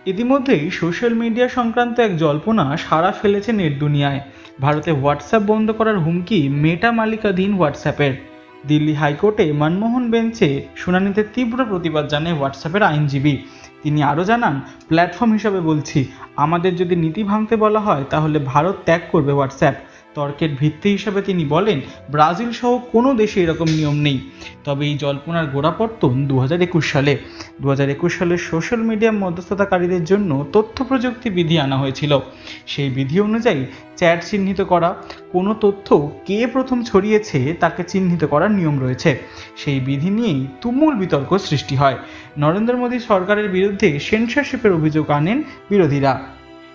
ইতিমধ্যেই social media সংক্রান্ত এক জল্পনা সাড়া ফেলেছে নেট দুনিয়ায়। ভারতে হোয়াটসঅ্যাপ বন্ধ করার হুমকি মেটা মালিকাধীন হোয়াটসঅ্যাপের। দিল্লি হাইকোর্টে মনমোহন বেঞ্চে শুনানিতে তীব্র প্রতিবাদ জানায় হোয়াটসঅ্যাপের আইনজীবী। তিনি আরও জানান, প্ল্যাটফর্ম হিসাবে বলছি, আমাদের যদি নীতি ভাঙতে বলা হয় তাহলে ভারত ত্যাগ করবে হোয়াটসঅ্যাপ। তর্কের ভিত্তি হিসাবে তিনি বলেন, ব্রাজিল সহ কোনো দেশে এরকম নিয়ম নেই। তবে এই জল্পনার গোড়াপত্তন 2021 সালে। 2021 সালে সোশ্যাল মিডিয়া মধ্যস্থতাকারীদের জন্য তথ্য প্রযুক্তি বিধি আনা হয়েছিল। সেই বিধি অনুযায়ী চ্যাট চিহ্নিত করা, কোনো তথ্য কে প্রথম ছড়িয়েছে তাকে চিহ্নিত করার নিয়ম রয়েছে। সেই বিধি নিয়েই তুমুল বিতর্ক সৃষ্টি হয়। নরেন্দ্র মোদী সরকারের বিরুদ্ধে সেন্সরশিপের অভিযোগ আনেন বিরোধীরা।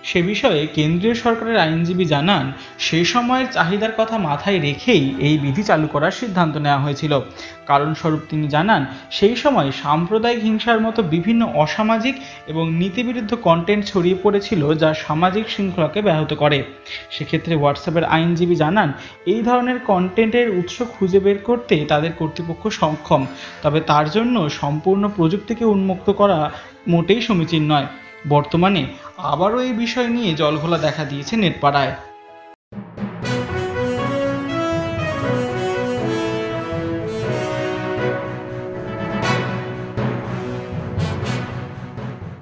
সে বিষয়ে কেন্দ্রীয় সরকারের আইনজীবী জানান, সেই সময়ের চাহিদার কথা মাথায় রেখেই এই বিধি চালু করার সিদ্ধান্ত নেওয়া হয়েছিল। কারণস্বরূপ তিনি জানান, সেই সময় সাম্প্রদায়িক হিংসার মতো বিভিন্ন অসামাজিক এবং নীতিবিরুদ্ধ কন্টেন্ট ছড়িয়ে পড়েছিল, যা সামাজিক শৃঙ্খলাকে ব্যাহত করে। সেক্ষেত্রে হোয়াটসঅ্যাপের আইনজীবী জানান, এই ধরনের কন্টেন্টের উৎস খুঁজে বের করতে তাদের কর্তৃপক্ষ সক্ষম, তবে তার জন্য সম্পূর্ণ প্রযুক্তিকে উন্মুক্ত করা মোটেই সমীচীন নয়। বর্তমানে আবারও এই বিষয় নিয়ে জলঘোলা দেখা দিয়েছে নেটপাড়ায়।